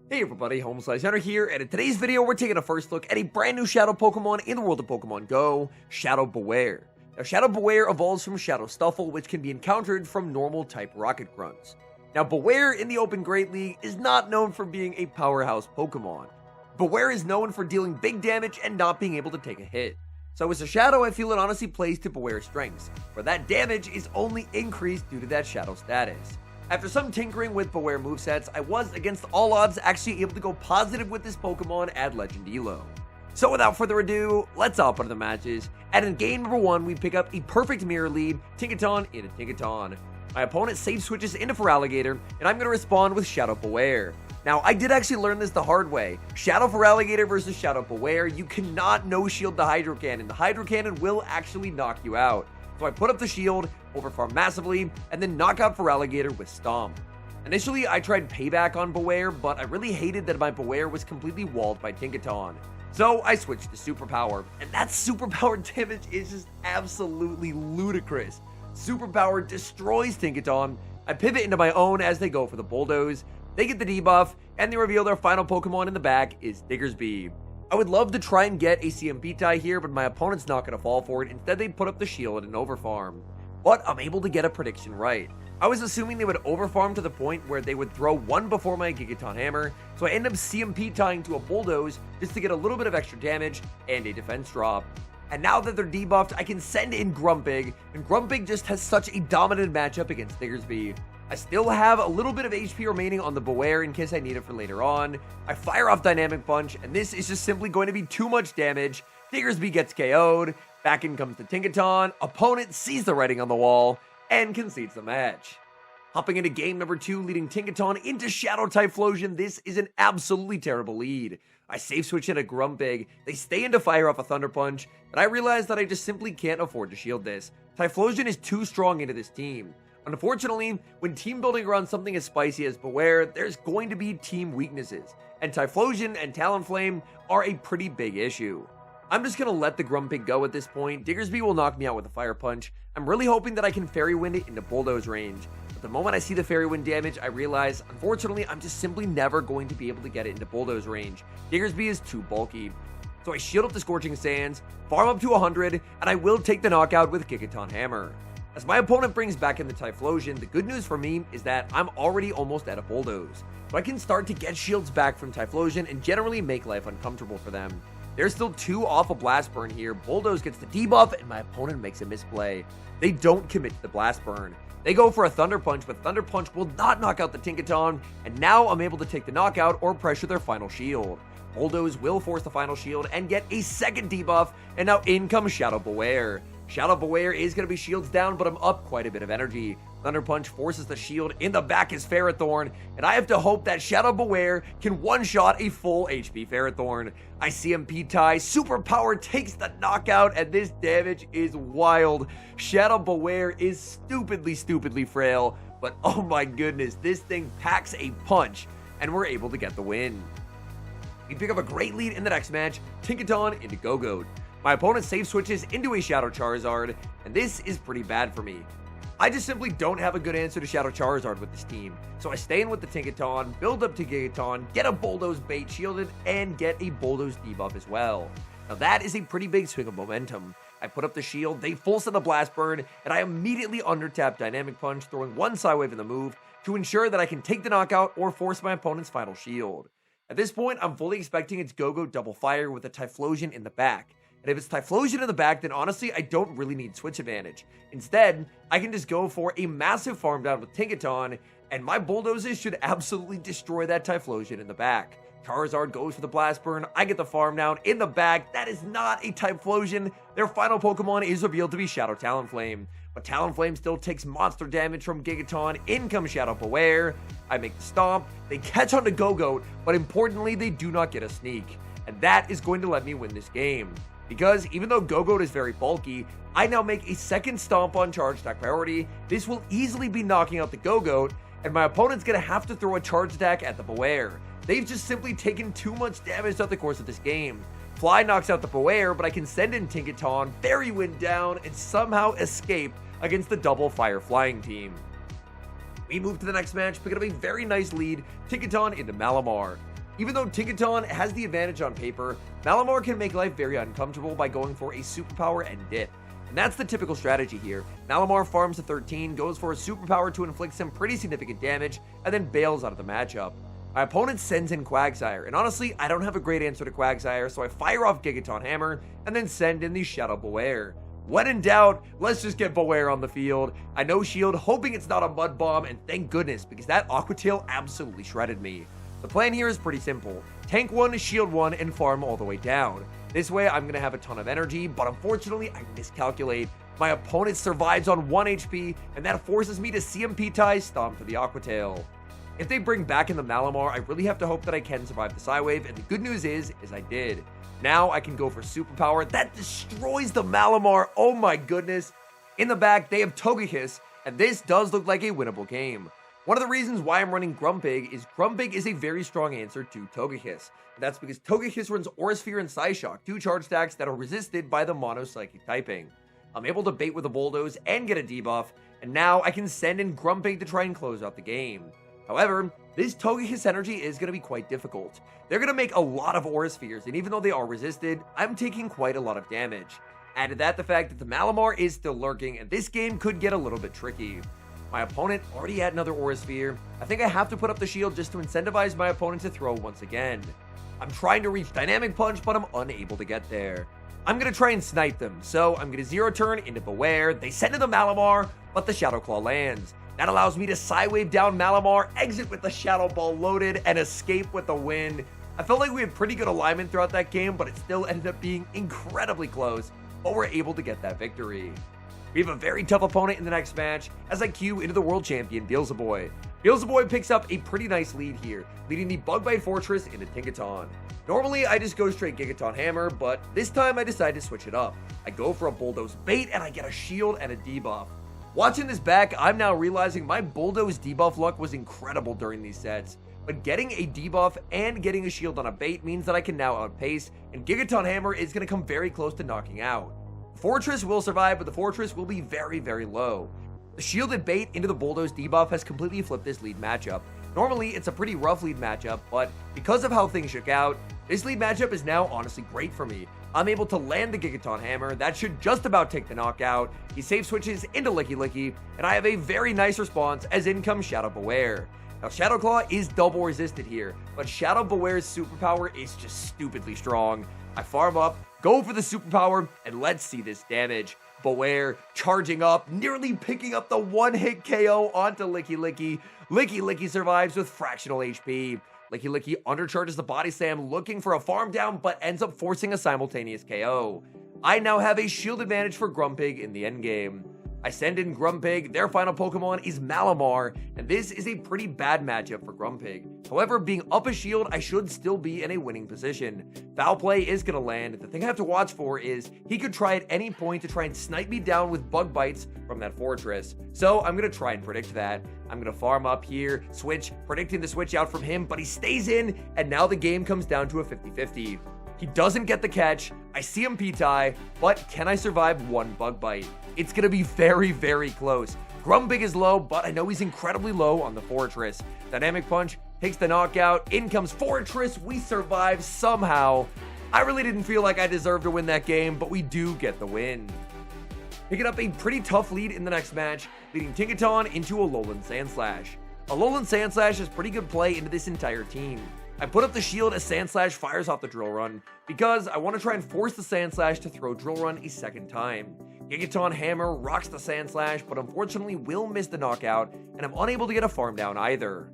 Hey everybody, HomeSliceHenry here, and in today's video we're taking a first look at a brand new Shadow Pokemon in the world of Pokemon GO, Shadow Bewear. Now Shadow Bewear evolves from Shadow Stuffle, which can be encountered from normal type Rocket Grunts. Now Bewear in the Open Great League is not known for being a powerhouse Pokemon. Bewear is known for dealing big damage and not being able to take a hit. So as a Shadow, I feel it honestly plays to Bewear's strengths, where that damage is only increased due to that Shadow status. After some tinkering with Bewear movesets, I was, against all odds, actually able to go positive with this Pokemon at Legend Elo. So without further ado, let's hop into the matches, and in game number 1, we pick up a perfect mirror lead, Tinkaton into Tinkaton. My opponent safe switches into Feraligatr, and I'm going to respond with Shadow Bewear. Now, I did actually learn this the hard way. Shadow Feraligatr versus Shadow Bewear, you cannot no-shield the Hydro Cannon. The Hydro Cannon will actually knock you out. So I put up the shield, overfarm massively, and then knock out Feraligatr with Stomp. Initially, I tried Payback on Bewear, but I really hated that my Bewear was completely walled by Tinkaton. So I switched to Superpower, and that Superpower damage is just absolutely ludicrous. Superpower destroys Tinkaton. I pivot into my own as they go for the Bulldoze. They get the debuff, and they reveal their final Pokemon in the back is Diggersby. I would love to try and get a CMP tie here, but my opponent's not going to fall for it. Instead, they put up the shield and overfarm. But I'm able to get a prediction right. I was assuming they would overfarm to the point where they would throw one before my Gigaton Hammer, so I end up CMP tying to a Bulldoze just to get a little bit of extra damage and a defense drop. And now that they're debuffed, I can send in Grumpig, and Grumpig just has such a dominant matchup against Diggersby. I still have a little bit of HP remaining on the Bewear in case I need it for later on. I fire off Dynamic Punch, and this is just simply going to be too much damage. Diggersby gets KO'd, back in comes the Tinkaton, opponent sees the writing on the wall, and concedes the match. Hopping into game number 2, leading Tinkaton into Shadow Typhlosion, this is an absolutely terrible lead. I safe switch into Grumpig, they stay into fire off a Thunder Punch, but I realize that I just simply can't afford to shield this. Typhlosion is too strong into this team. Unfortunately, when team building around something as spicy as Bewear, there's going to be team weaknesses, and Typhlosion and Talonflame are a pretty big issue. I'm just going to let the Grumpig go at this point. Diggersby will knock me out with a Fire Punch. I'm really hoping that I can Fairy Wind it into Bulldoze range, but the moment I see the Fairy Wind damage, I realize, unfortunately, I'm just simply never going to be able to get it into Bulldoze range. Diggersby is too bulky. So I shield up the Scorching Sands, farm up to 100, and I will take the knockout with Gigaton Hammer. As my opponent brings back in the Typhlosion, the good news for me is that I'm already almost at a Bulldoze, so I can start to get shields back from Typhlosion and generally make life uncomfortable for them. There's still 2 off a Blast Burn here. Bulldoze gets the debuff, and my opponent makes a misplay. They don't commit to the Blast Burn. They go for a Thunder Punch, but Thunder Punch will not knock out the Tinkaton, and now I'm able to take the knockout or pressure their final shield. Bulldoze will force the final shield and get a second debuff, and now in comes Shadow Bewear. Shadow Bewear is going to be shields down, but I'm up quite a bit of energy. Thunder Punch forces the shield, in the back is Ferrothorn, and I have to hope that Shadow Bewear can one-shot a full HP Ferrothorn. I CMP tie, Superpower takes the knockout, and this damage is wild. Shadow Bewear is stupidly frail, but oh my goodness, this thing packs a punch, and we're able to get the win. We pick up a great lead in the next match, Tinkaton into Go-Goat. My opponent safe switches into a Shadow Charizard, and this is pretty bad for me. I just simply don't have a good answer to Shadow Charizard with this team, so I stay in with the Tinkaton, build up to Gigaton, get a Bulldoze bait shielded, and get a Bulldoze debuff as well. Now that is a pretty big swing of momentum. I put up the shield, they full send the Blast Burn, and I immediately under-tap Dynamic Punch, throwing one Psywave in the move to ensure that I can take the knockout or force my opponent's final shield. At this point, I'm fully expecting its Go-Go double fire with a Typhlosion in the back. And if it's Typhlosion in the back, then honestly, I don't really need switch advantage. Instead, I can just go for a massive farm down with Tinkaton, and my Bulldozes should absolutely destroy that Typhlosion in the back. Charizard goes for the Blast Burn, I get the farm down in the back. That is not a Typhlosion. Their final Pokemon is revealed to be Shadow Talonflame. But Talonflame still takes monster damage from Gigaton. In comes Shadow Bewear. I make the Stomp. They catch on to Go-Goat, but importantly, they do not get a Sneak. And that is going to let me win this game. Because even though Go-Goat is very bulky, I now make a second Stomp on Charge Attack priority. This will easily be knocking out the Go-Goat, and my opponent's going to have to throw a Charge Attack at the Bewear. They've just simply taken too much damage throughout the course of this game. Fly knocks out the Bewear, but I can send in Tinkaton, Fairy Wind down, and somehow escape against the double Fire Flying team. We move to the next match, picking up a very nice lead, Tinkaton into Malamar. Even though Tinkaton has the advantage on paper, Malamar can make life very uncomfortable by going for a superpower and dip. And that's the typical strategy here. Malamar farms to 13, goes for a superpower to inflict some pretty significant damage, and then bails out of the matchup. My opponent sends in Quagsire, and honestly, I don't have a great answer to Quagsire, so I fire off Gigaton Hammer, and then send in the Shadow Bewear. When in doubt, let's just get Bewear on the field. I no shield, hoping it's not a Mud Bomb, and thank goodness, because that Aqua Tail absolutely shredded me. The plan here is pretty simple. Tank 1, shield 1, and farm all the way down. This way, I'm going to have a ton of energy, but unfortunately, I miscalculate. My opponent survives on 1 HP, and that forces me to CMP tie Stomp to the Aqua Tail. If they bring back in the Malamar, I really have to hope that I can survive the Psywave, and the good news is I did. Now I can go for Superpower. That destroys the Malamar. Oh my goodness. In the back, they have Togekiss, and this does look like a winnable game. One of the reasons why I'm running Grumpig is a very strong answer to Togekiss. That's because Togekiss runs Aura Sphere and Psyshock, 2 charge stacks that are resisted by the Mono Psychic typing. I'm able to bait with a Bulldoze and get a debuff, and now I can send in Grumpig to try and close out the game. However, this Togekiss energy is going to be quite difficult. They're going to make a lot of Aura Spheres, and even though they are resisted, I'm taking quite a lot of damage. Add to that the fact that the Malamar is still lurking, and this game could get a little bit tricky. My opponent already had another Aura Sphere. I think I have to put up the shield just to incentivize my opponent to throw once again. I'm trying to reach Dynamic Punch, but I'm unable to get there. I'm going to try and snipe them, so I'm going to zero turn into Bewear. They send in the Malamar, but the Shadow Claw lands. That allows me to Psywave down Malamar, exit with the Shadow Ball loaded, and escape with the win. I felt like we had pretty good alignment throughout that game, but it still ended up being incredibly close, but we're able to get that victory. We have a very tough opponent in the next match as I queue into the world champion, Beelzeboy. Beelzeboy picks up a pretty nice lead here, leading the Bug Bite Fortress into Tinkaton. Normally, I just go straight Gigaton Hammer, but this time I decide to switch it up. I go for a Bulldoze Bait and I get a shield and a debuff. Watching this back, I'm now realizing my Bulldoze debuff luck was incredible during these sets, but getting a debuff and getting a shield on a bait means that I can now outpace, and Gigaton Hammer is going to come very close to knocking out. Fortress will survive, but the Fortress will be very, very low. The shielded bait into the Bulldoze debuff has completely flipped this lead matchup. Normally, it's a pretty rough lead matchup, but because of how things shook out, this lead matchup is now honestly great for me. I'm able to land the Gigaton Hammer. That should just about take the knockout. He safe switches into Licky Licky, and I have a very nice response as in comes Shadow Bewear. Now, Shadow Claw is double resisted here, but Shadow Bewear's superpower is just stupidly strong. I farm up, go for the superpower, and let's see this damage. Bewear charging up, nearly picking up the one-hit KO onto Licky Licky. Licky Licky survives with fractional HP. Licky Licky undercharges the body slam, looking for a farm down, but ends up forcing a simultaneous KO. I now have a shield advantage for Grumpig in the endgame. I send in Grumpig, their final Pokemon is Malamar, and this is a pretty bad matchup for Grumpig. However, being up a shield, I should still be in a winning position. Foul Play is going to land. The thing I have to watch for is he could try at any point to try and snipe me down with Bug Bites from that Fortress. So I'm going to try and predict that. I'm going to farm up here, switch, predicting the switch out from him, but he stays in, and now the game comes down to a 50-50. He doesn't get the catch, I see him P-tie, but can I survive one Bug Bite? It's going to be very, very close. Grumpig is low, but I know he's incredibly low on the Fortress. Dynamic Punch takes the knockout, in comes Fortress, we survive somehow. I really didn't feel like I deserved to win that game, but we do get the win. Picking up a pretty tough lead in the next match, leading Tinkaton into Alolan Sandslash. Alolan Sandslash is pretty good play into this entire team. I put up the shield as Sandslash fires off the Drill Run, because I want to try and force the Sandslash to throw Drill Run a second time. Gigaton Hammer rocks the Sandslash, but unfortunately will miss the knockout, and I'm unable to get a farm down either.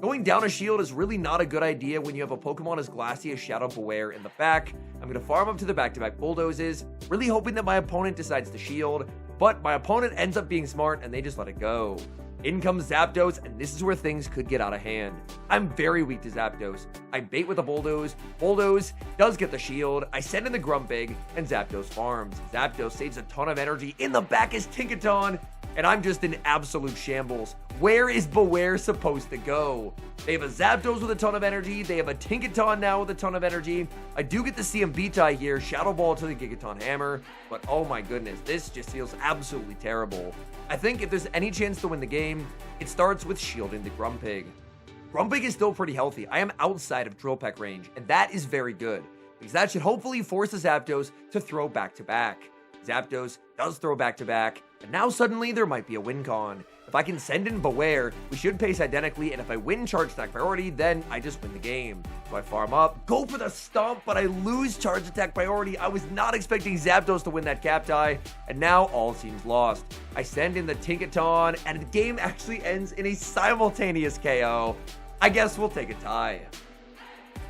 Going down a shield is really not a good idea when you have a Pokemon as glassy as Shadow Bewear in the back. I'm going to farm up to the back-to-back Bulldozes, really hoping that my opponent decides to shield, but my opponent ends up being smart and they just let it go. In comes Zapdos, and this is where things could get out of hand. I'm very weak to Zapdos. I bait with a Bulldoze. Bulldoze does get the shield. I send in the Grumpig, and Zapdos farms. Zapdos saves a ton of energy. In the back is Tinkaton, and I'm just in absolute shambles. Where is Bewear supposed to go? They have a Zapdos with a ton of energy. They have a Tinkaton now with a ton of energy. I do get the CMB tie here. Shadow Ball to the Gigaton Hammer. But oh my goodness, this just feels absolutely terrible. I think if there's any chance to win the game, it starts with shielding the Grumpig. Grumpig is still pretty healthy. I am outside of Drill Peck range, and that is very good, because that should hopefully force the Zapdos to throw back-to-back. Zapdos does throw back-to-back, and now suddenly there might be a win con. If I can send in Bewear, we should pace identically, and if I win Charge Attack Priority, then I just win the game. So I farm up, go for the Stomp, but I lose Charge Attack Priority. I was not expecting Zapdos to win that cap tie, and now all seems lost. I send in the Tinkaton, and the game actually ends in a simultaneous KO. I guess we'll take a tie.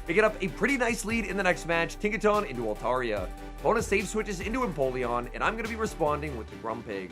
Picking up a pretty nice lead in the next match, Tinkaton into Altaria. Opponent save switches into Empoleon, and I'm going to be responding with the Grumpig.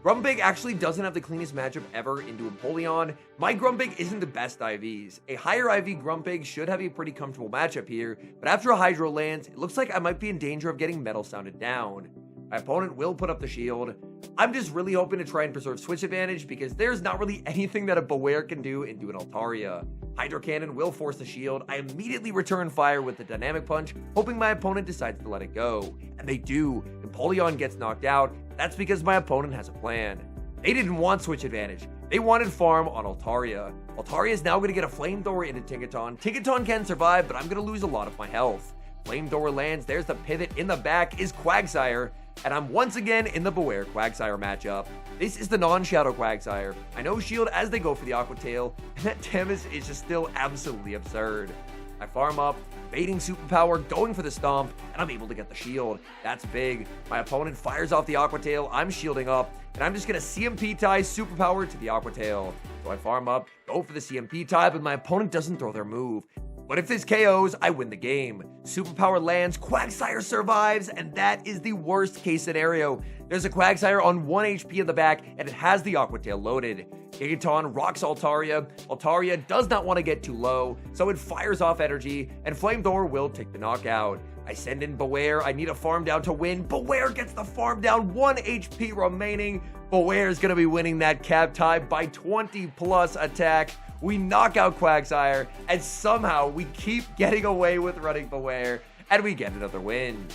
Grumpig actually doesn't have the cleanest matchup ever into Empoleon. My Grumpig isn't the best IVs. A higher IV Grumpig should have a pretty comfortable matchup here, but after a Hydro lands, it looks like I might be in danger of getting Metal Sounded down. My opponent will put up the shield. I'm just really hoping to try and preserve switch advantage because there's not really anything that a Bewear can do into an Altaria. Hydro Cannon will force the shield. I immediately return fire with the Dynamic Punch, hoping my opponent decides to let it go. And they do. Empoleon gets knocked out. That's because my opponent has a plan. They didn't want switch advantage. They wanted farm on Altaria. Altaria is now going to get a Flamethrower into Tinkaton. Tinkaton can survive, but I'm going to lose a lot of my health. Flamethrower lands. There's the pivot. In the back is Quagsire. And I'm once again in the Bewear Quagsire matchup. This is the non-Shadow Quagsire. I know shield as they go for the Aqua Tail, and that damage is just still absolutely absurd. I farm up, baiting Superpower, going for the Stomp, and I'm able to get the shield. That's big. My opponent fires off the Aqua Tail, I'm shielding up, and I'm just going to CMP tie Superpower to the Aqua Tail. So I farm up, go for the CMP tie, but my opponent doesn't throw their move. But if this KOs, I win the game. Superpower lands, Quagsire survives, and that is the worst case scenario. There's a Quagsire on 1 HP in the back, and it has the Aqua Tail loaded. Gigaton rocks Altaria. Altaria does not want to get too low, so it fires off energy, and Flamethrower will take the knockout. I send in Bewear. I need a farm down to win. Bewear gets the farm down, 1 HP remaining. Bewear is going to be winning that cap tie by 20 plus attack. We knock out Quagsire, and somehow we keep getting away with running Bewear, and we get another win.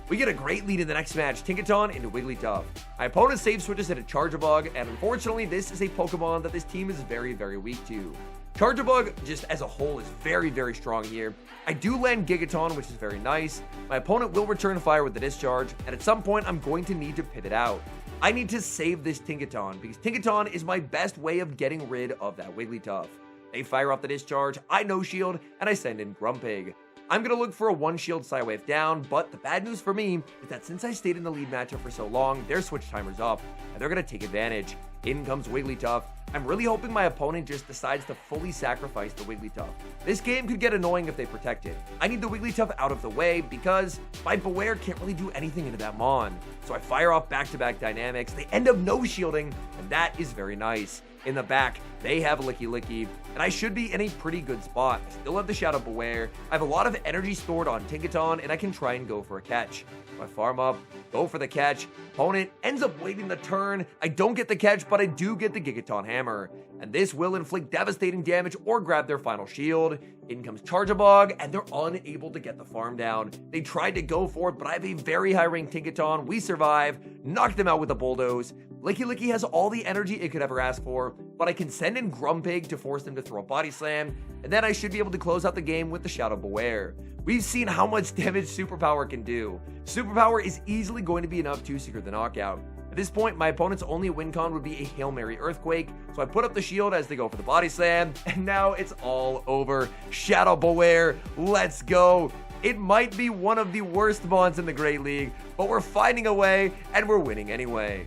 We get a great lead in the next match, Tinkaton into Wigglytuff. My opponent save switches into Charjabug, and unfortunately this is a Pokemon that this team is very, very weak to. Charjabug, just as a whole, is very, very strong here. I do land Gigaton, which is very nice. My opponent will return fire with the Discharge, and at some point I'm going to need to pivot out. I need to save this Tinkaton, because Tinkaton is my best way of getting rid of that Wigglytuff. They fire off the Discharge, I no shield, and I send in Grumpig. I'm going to look for a 1-shield Psywave down, but the bad news for me is that since I stayed in the lead matchup for so long, their switch timer's up, and they're going to take advantage. In comes Wigglytuff. I'm really hoping my opponent just decides to fully sacrifice the Wigglytuff. This game could get annoying if they protect it. I need the Wigglytuff out of the way because my Bewear can't really do anything into that Mon. So I fire off back-to-back dynamics. They end up no-shielding, and that is very nice. In the back, they have Licky Licky, and I should be in a pretty good spot. I still have the Shadow Bewear. I have a lot of energy stored on Tinkaton, and I can try and go for a catch. I farm up, go for the catch. Opponent ends up waiting the turn. I don't get the catch, but I do get the Gigaton Hammer. And this will inflict devastating damage or grab their final shield. In comes Charjabug, and they're unable to get the farm down. They tried to go for it, but I have a very high-ranked Tinkaton. We survive, knock them out with a Bulldoze. Licky Licky has all the energy it could ever ask for, but I can send in Grumpig to force them to throw a Body Slam, and then I should be able to close out the game with the Shadow Bewear. We've seen how much damage Superpower can do. Superpower is easily going to be enough to secure the knockout. At this point, my opponent's only win con would be a Hail Mary Earthquake, so I put up the shield as they go for the Body Slam, and now it's all over. Shadow Bewear, let's go. It might be one of the worst mons in the Great League, but we're finding a way, and we're winning anyway.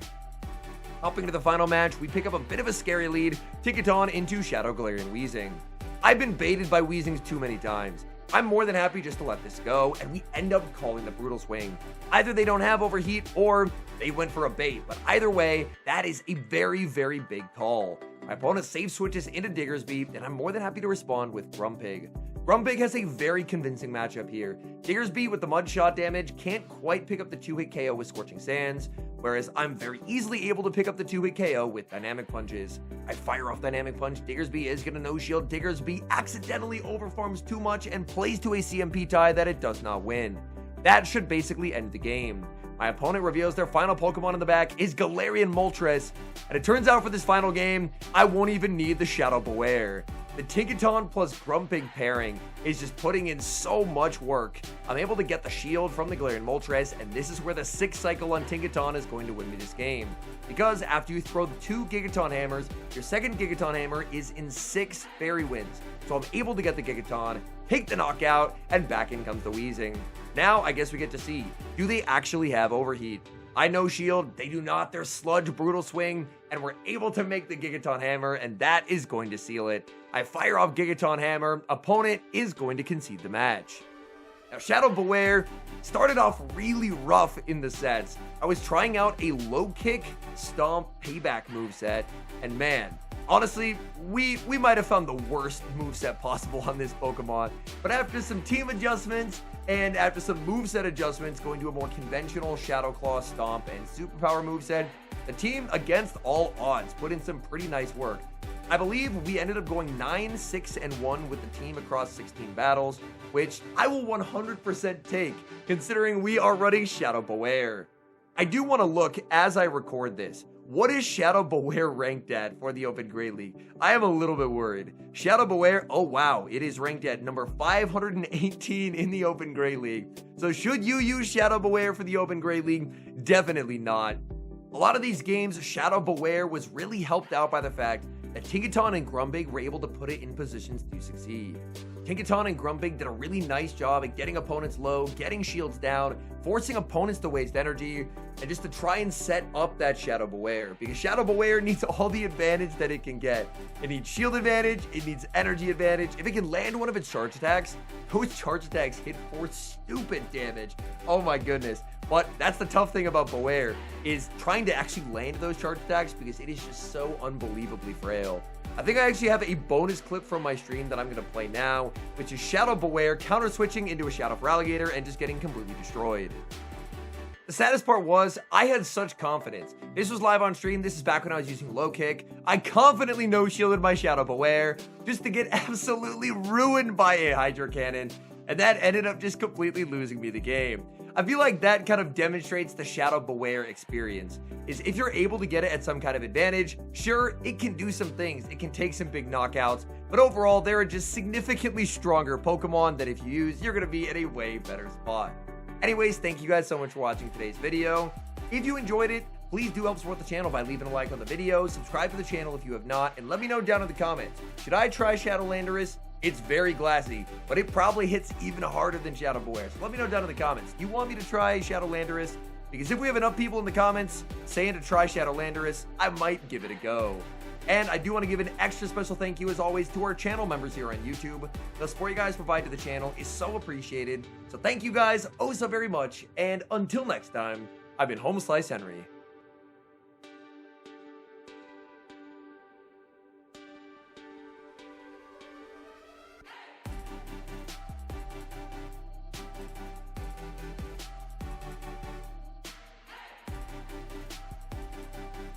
Hopping into the final match, we pick up a bit of a scary lead, Tinkaton into Shadow Galarian Weezing. I've been baited by Weezings too many times. I'm more than happy just to let this go, and we end up calling the Brutal Swing. Either they don't have Overheat, or they went for a bait, but either way, that is a very, very big call. My opponent safe switches into Diggersby, and I'm more than happy to respond with Grumpig. Grumpig has a very convincing matchup here. Diggersby with the Mud Shot damage can't quite pick up the 2-hit KO with Scorching Sands, whereas I'm very easily able to pick up the 2-hit KO with Dynamic Punches. I fire off Dynamic Punch, Diggersby is going to no-shield, Diggersby accidentally overfarms too much and plays to a CMP tie that it does not win. That should basically end the game. My opponent reveals their final Pokemon in the back is Galarian Moltres, and it turns out for this final game, I won't even need the Shadow Bewear. The Tinkaton plus Grumpig pairing is just putting in so much work. I'm able to get the shield from the Galarian Moltres, and this is where the 6th cycle on Tinkaton is going to win me this game. Because after you throw the 2 Gigaton Hammers, your second Gigaton Hammer is in 6 Fairy Winds. So I'm able to get the Gigaton, take the knockout, and back in comes the Weezing. Now, I guess we get to see, do they actually have Overheat? I know Shield, they do not. They're Sludge Brutal Swing, and we're able to make the Gigaton Hammer, and that is going to seal it. I fire off Gigaton Hammer, opponent is going to concede the match. Now, Shadow Bewear started off really rough in the sets. I was trying out a low kick, stomp, payback moveset, and man, honestly, we might have found the worst moveset possible on this Pokemon, but after some team adjustments, and after some moveset adjustments going to a more conventional Shadow Claw, Stomp, and Superpower moveset, the team, against all odds, put in some pretty nice work. I believe we ended up going 9, 6, and 1 with the team across 16 battles, which I will 100% take, considering we are running Shadow Bewear. I do want to look, as I record this, what is Shadow Bewear ranked at for the Open Great League? I am a little bit worried. Shadow Bewear, oh wow, it is ranked at number 518 in the Open Great League. So should you use Shadow Bewear for the Open Great League? Definitely not. A lot of these games, Shadow Bewear was really helped out by the fact that Tinkaton and Grumpig were able to put it in positions to succeed. Tinkaton and Grumpig did a really nice job at getting opponents low, getting shields down, forcing opponents to waste energy, and just to try and set up that Shadow Bewear. Because Shadow Bewear needs all the advantage that it can get. It needs shield advantage, it needs energy advantage. If it can land one of its charge attacks, those charge attacks hit for stupid damage. Oh my goodness. But that's the tough thing about Bewear, is trying to actually land those charge attacks because it is just so unbelievably frail. I think I actually have a bonus clip from my stream that I'm going to play now, which is Shadow Bewear counter switching into a Shadow Alligator and just getting completely destroyed. The saddest part was, I had such confidence. This was live on stream, this is back when I was using low kick. I confidently no-shielded my Shadow Bewear, just to get absolutely ruined by a Hydro Cannon, and that ended up just completely losing me the game. I feel like that kind of demonstrates the Shadow Bewear experience, is if you're able to get it at some kind of advantage, sure, it can do some things, it can take some big knockouts, but overall, there are just significantly stronger Pokemon that if you use, you're going to be in a way better spot. Anyways, thank you guys so much for watching today's video. If you enjoyed it, please do help support the channel by leaving a like on the video, subscribe to the channel if you have not, and let me know down in the comments, should I try Shadow Landorus? It's very glassy, but it probably hits even harder than Shadow Bewear. So let me know down in the comments. Do you want me to try Shadow Landorus? Because if we have enough people in the comments saying to try Shadow Landorus, I might give it a go. And I do want to give an extra special thank you, as always, to our channel members here on YouTube. The support you guys provide to the channel is so appreciated. So thank you guys oh so very much. And until next time, I've been HomeSliceHenry.